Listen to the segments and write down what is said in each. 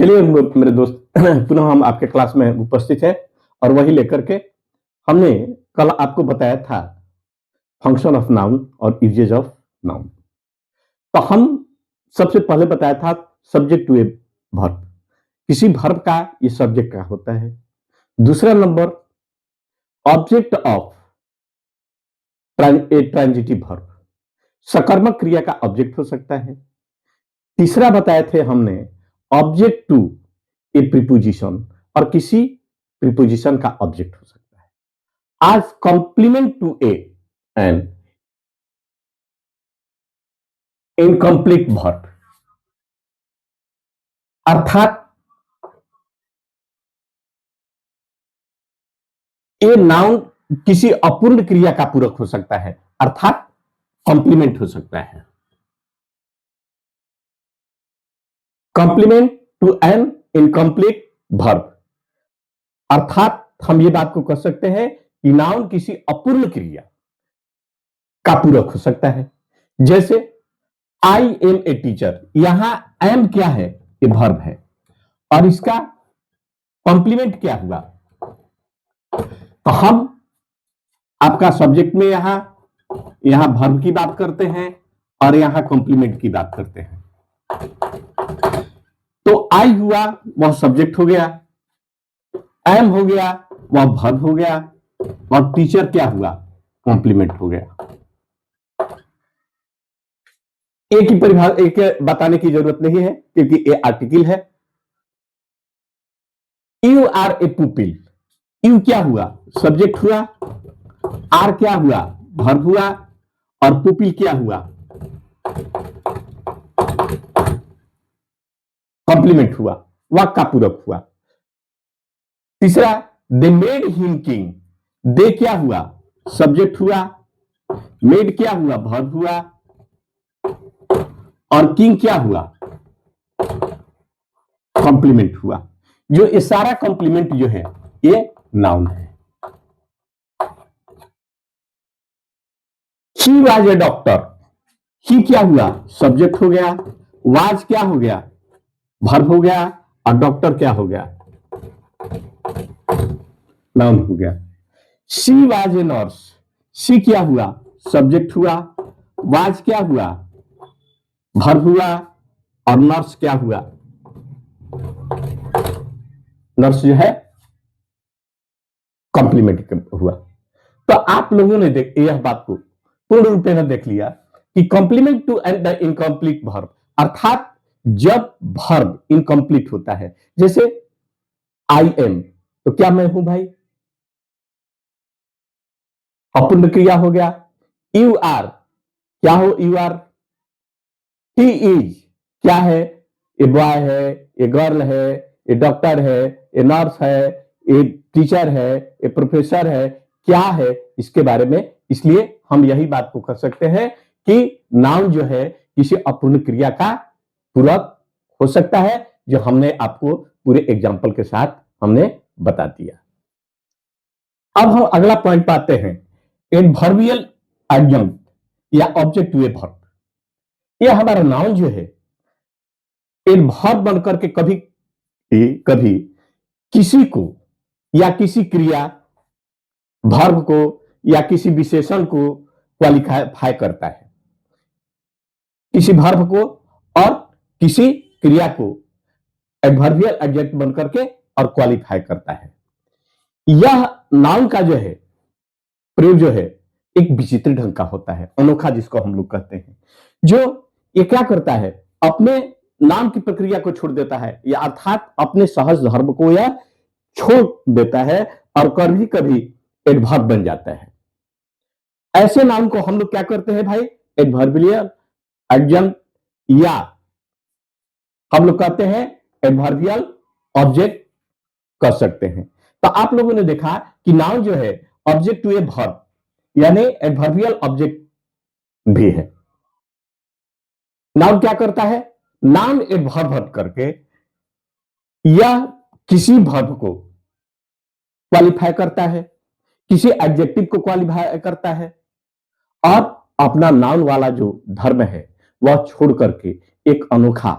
चलिए मेरे दोस्त पुनः हम आपके क्लास में उपस्थित हैं और वही लेकर के हमने कल आपको बताया था फंक्शन ऑफ नाउन और यूजेज ऑफ नाउन। तो हम सबसे पहले बताया था सब्जेक्ट टू ए वर्ब, किसी वर्ब का ये सब्जेक्ट क्या होता है। दूसरा number object of A transitive verb, सकर्मक क्रिया का ऑब्जेक्ट हो सकता है। तीसरा बताए थे हमने ऑब्जेक्ट टू ए प्रीपोजिशन, और किसी प्रीपोजिशन का ऑब्जेक्ट हो सकता है। आज complement to a and incomplete verb, अर्थात ए नाउन किसी अपूर्ण क्रिया का पूरक हो सकता है, अर्थात कॉम्प्लीमेंट हो सकता है। Complement to an incomplete verb, अर्थात हम ये बात को कह सकते हैं कि नाउन किसी अपूर्ण क्रिया का पूरक हो सकता है। जैसे आई एम ए टीचर, यहां एम क्या है? ये वर्ब है और इसका कॉम्प्लीमेंट क्या हुआ? तो हम आपका सब्जेक्ट में यहां वर्ब की बात करते हैं और यहां कॉम्प्लीमेंट की बात करते हैं। तो आई हुआ वह सब्जेक्ट हो गया, एम हो गया वह वर्ब हो गया, और टीचर क्या हुआ? कॉम्प्लीमेंट हो गया। एक ही परिभाषा, एक बताने की जरूरत नहीं है क्योंकि ये आर्टिकल है। You are a pupil, you क्या हुआ? सब्जेक्ट हुआ, आर क्या हुआ? वर्ब हुआ, और पुपिल क्या हुआ? कॉम्प्लीमेंट हुआ, वाक्य का पूरक हुआ। तीसरा दे मेड हिम किंग, दे क्या हुआ? सब्जेक्ट हुआ, मेड क्या हुआ? वर्ब हुआ, और किंग क्या हुआ? कॉम्प्लीमेंट हुआ। जो ये सारा कॉम्प्लीमेंट जो है ये नाउन है। ही वाज ए डॉक्टर, ही क्या हुआ? सब्जेक्ट हो गया, वाज क्या हो गया? वर्ब हो गया, और डॉक्टर क्या हो गया? नाउन हो गया। She was a nurse, she क्या हुआ? सब्जेक्ट हुआ, वाज क्या हुआ? वर्ब हुआ, और नर्स क्या हुआ? नर्स जो है कॉम्प्लीमेंट हुआ। तो आप लोगों ने यह बात को पूर्ण रूप में देख लिया कि complement to and the incomplete verb, अर्थात जब वर्ब इनकम्प्लीट होता है, जैसे आई एम, तो क्या मैं हूं भाई? अपूर्ण क्रिया हो गया। यू आर, क्या हो? You are. ही इज, क्या है? ये बॉय है, ये गर्ल है, ये डॉक्टर है, ये नर्स है, ये टीचर है, ये प्रोफेसर है, क्या है इसके बारे में। इसलिए हम यही बात को कर सकते हैं कि नाउन जो है किसी अपूर्ण क्रिया का पूरक हो सकता है, जो हमने आपको पूरे एग्जाम्पल के साथ हमने बता दिया। अब हम अगला पॉइंट पाते हैं, एडवर्बियल एडजंक्ट या ऑब्जेक्ट टू ए वर्ब। यह हमारा नाउन जो है एडवर्ब बनकर के कभी कभी किसी को या किसी क्रिया वर्ब को या किसी विशेषण को क्वालिफाई करता है, किसी वर्ब को और किसी क्रिया को एडवर्बियल एडजेक्ट बनकर के और क्वालिफाई करता है। यह नाउन का जो है प्रयोग जो है एक विचित्र ढंग का होता है, अनोखा जिसको हम लोग कहते हैं, जो ये क्या करता है? अपने नाम की प्रक्रिया को छोड़ देता है, या अर्थात अपने सहज धर्म को यह छोड़ देता है और कभी कभी एडवर्ब बन जाता है। ऐसे नाउन को हम लोग क्या करते हैं भाई? एडवर्बियल एडजंक्ट, या हम लोग कहते हैं एडवर्बियल ऑब्जेक्ट कर सकते हैं। तो आप लोगों ने देखा कि नाउन जो है ऑब्जेक्ट टू ए वर्ब यानी एडवर्बियल ऑब्जेक्ट भी है। नाउन क्या करता है? नाउन एडवर्ब करके यह किसी वर्ब को क्वालिफाई करता है, किसी एडजेक्टिव को क्वालिफाई करता है, और अपना नाउन वाला जो धर्म है वह छोड़ करके एक अनोखा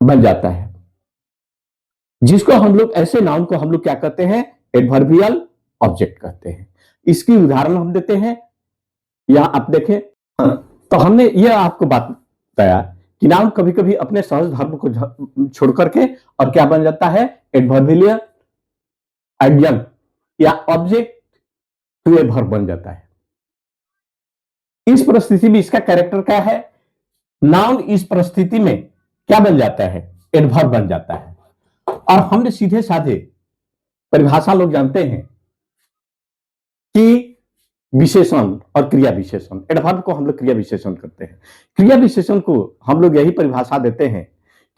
बन जाता है, जिसको हम लोग ऐसे नाउन को हम लोग क्या कहते हैं, एडवर्बियल ऑब्जेक्ट कहते हैं। इसकी उदाहरण हम देते हैं, यहां आप देखें। तो हमने यह आपको बात बताया कि नाउन कभी कभी अपने सहज धर्म को छोड़ करके और क्या बन जाता है, एडवर्बियल एडजंक्ट या ऑब्जेक्ट टू ए वर्ब बन जाता है। इस परिस्थिति में इसका कैरेक्टर क्या है, नाउन इस परिस्थिति में क्या बन जाता है, एडवर्ब बन जाता है। और हमने सीधे साधे परिभाषा लोग जानते हैं कि विशेषण और क्रिया विशेषण, एडवर्ब को हम लोग क्रिया विशेषण करते हैं। क्रिया विशेषण को हम लोग यही परिभाषा देते हैं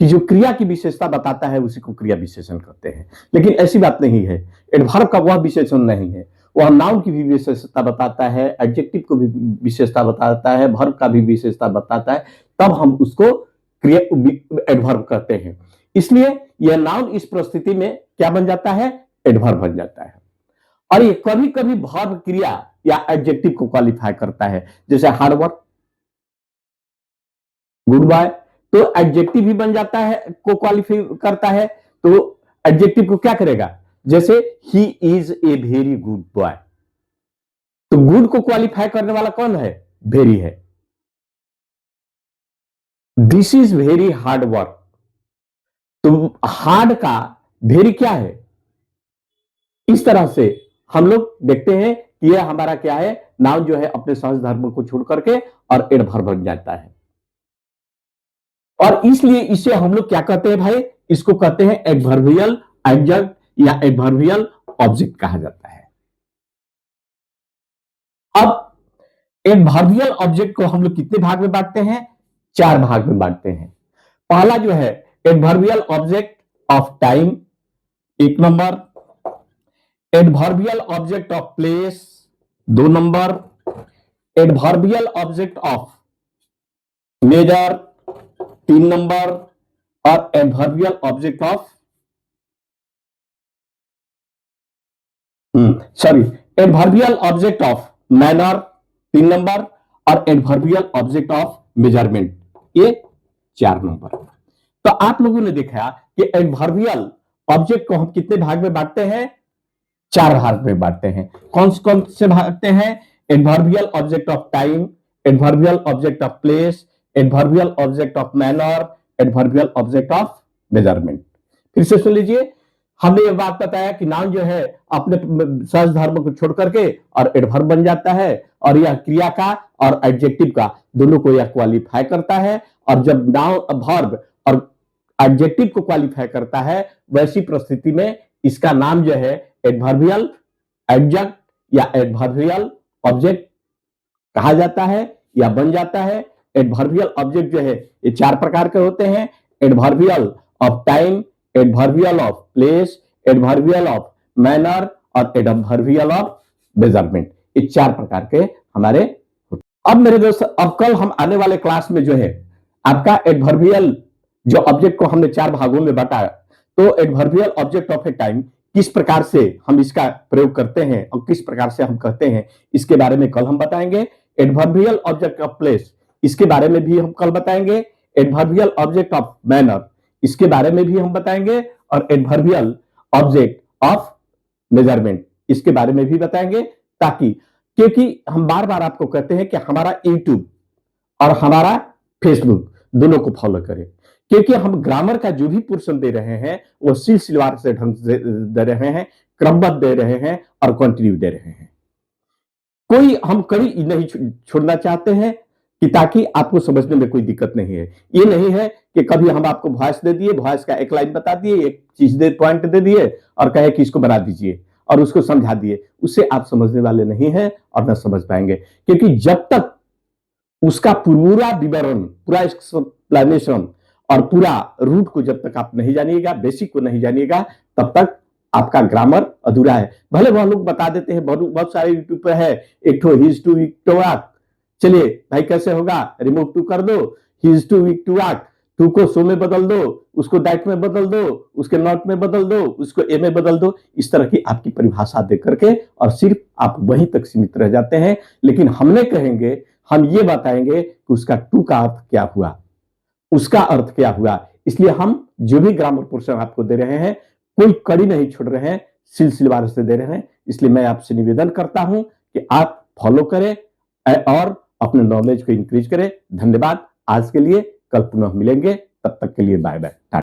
कि जो क्रिया की विशेषता बताता है उसी को क्रिया विशेषण करते हैं। लेकिन ऐसी बात नहीं है, एडवर्ब का वह विशेषण नहीं है, वह नाउन की भी विशेषता बताता है, एडजेक्टिव को भी विशेषता बताता है, वर्ब का भी विशेषता बताता है, तब हम उसको क्रिया एडवर्ब कहते हैं। इसलिए यह नाउन इस परिस्थिति में क्या बन जाता है, एडवर्ब बन जाता है। और ये कभी कभी वर्ब क्रिया या एडजेक्टिव को क्वालिफाई करता है, जैसे हार्ड वर्क, गुड बॉय, तो एडजेक्टिव भी बन जाता है, को क्वालिफाई करता है। तो एडजेक्टिव को क्या करेगा, जैसे he is a very good boy, तो गुड को क्वालिफाई करने वाला कौन है, वेरी है। This is very hard work, तो हार्ड का वेरी क्या है। इस तरह से हम लोग देखते हैं कि यह हमारा क्या है, नाउन जो है अपने सहज धर्म को छोड़ करके और एडवर्ब बन जाता है। और इसलिए इसे हम लोग क्या कहते हैं भाई, इसको कहते हैं एडवर्बियल एडजंक्ट या एडवर्बियल ऑब्जेक्ट कहा जाता है। अब एडवर्बियल ऑब्जेक्ट को हम लोग कितने भाग में बांटते हैं, 4 भाग में बांटते हैं। पहला जो है adverbial object of time, 1 number. Adverbial object of place, 2 number. Adverbial object of measure, 3 number. और adverbial object of adverbial object of manner, 3 number. और एडवर्बियल ऑब्जेक्ट ऑफ मेजरमेंट, ये 4 नंबर। तो आप लोगों ने देखा कि एडवर्बियल ऑब्जेक्ट को हम कितने भाग में बांटते हैं, 4 भाग में बांटते हैं। कौन से बांटते हैं, adverbial object of time, adverbial object of place, adverbial object of manner, adverbial object of measurement. फिर से सुन लीजिए, हमने ये बात बताया कि नाउन जो है अपने सहज धर्म को छोड़ करके और एडवर्ब बन जाता है, और यह क्रिया का और एडजेक्टिव का दोनों को यह क्वालिफाई करता है। और जब नाउन वर्ब और एडजेक्टिव को क्वालिफाई करता है, वैसी परिस्थिति में इसका नाम जो है एडवर्बियल एडजंक्ट या एडवर्बियल ऑब्जेक्ट कहा जाता है या बन जाता है। एडवर्बियल ऑब्जेक्ट जो है ये 4 प्रकार के होते हैं, adverbial of time, adverbial of place, adverbial of manner और एडवर्बियल ऑफ मेजरमेंट। ये 4 प्रकार के हमारे होते हैं। अब मेरे दोस्त, अब कल हम आने वाले क्लास में जो है आपका एडवर्बियल जो ऑब्जेक्ट को हमने 4 भागों में बांटा, तो adverbial object of A time किस प्रकार से हम इसका प्रयोग करते हैं और किस प्रकार से हम कहते हैं, इसके बारे में कल हम बताएंगे। एडवर्बियल ऑब्जेक्ट ऑफ प्लेस, इसके बारे में भी हम कल बताएंगे। एडवर्बियल ऑब्जेक्ट ऑफ मैनर, इसके बारे में भी हम बताएंगे। और एडवर्बियल ऑब्जेक्ट ऑफ मेजरमेंट, इसके बारे में भी बताएंगे। ताकि, क्योंकि हम बार बार आपको कहते हैं कि हमारा यूट्यूब और हमारा फेसबुक दोनों को फॉलो करें, क्योंकि हम ग्रामर का जो भी पोर्शन दे रहे हैं वो सिलसिलेवार से ढंग से दे रहे हैं, क्रमबद्ध दे रहे हैं और कंटिन्यू दे रहे हैं। कोई हम कभी नहीं छोड़ना चाहते हैं कि ताकि आपको समझने में कोई दिक्कत नहीं है। ये नहीं है कि कभी हम आपको वॉइस दे दिए, वॉइस का एक लाइन बता दिए, एक चीज दे पॉइंट दे दिए और कहे कि इसको बना दीजिए और उसको समझा दिए, उससे आप समझने वाले नहीं हैं और न समझ पाएंगे। क्योंकि जब तक उसका पूरा विवरण, पूरा एक्सप्लेनेशन और पूरा रूट को जब तक आप नहीं जानिएगा, बेसिक को नहीं जानिएगा, तब तक आपका ग्रामर अधूरा है। भले वह लोग बता देते हैं, बहुत सारे यूट्यूब पे है, एक ठो his too weak to walk, चलिए भाई कैसे होगा, रिमूव टू कर दो, his too weak to walk, too को सो में बदल दो, उसको दैट में बदल दो, उसके नॉट में बदल दो, उसको ए में बदल दो। इस तरह की आपकी परिभाषा दे करके और सिर्फ आप वहीं तक सीमित रह जाते हैं। लेकिन हमने कहेंगे, हम ये बताएंगे कि उसका टू का अर्थ क्या हुआ, उसका अर्थ क्या हुआ, इसलिए हम जो भी ग्रामर पोर्शन आपको दे रहे हैं, कोई कड़ी नहीं छोड़ रहे हैं, सिलसिलेवार से दे रहे हैं। इसलिए मैं आपसे निवेदन करता हूं कि आप फॉलो करें और अपने नॉलेज को इंक्रीज करें। धन्यवाद आज के लिए, कल पुनः मिलेंगे, तब तक के लिए बाय बाय।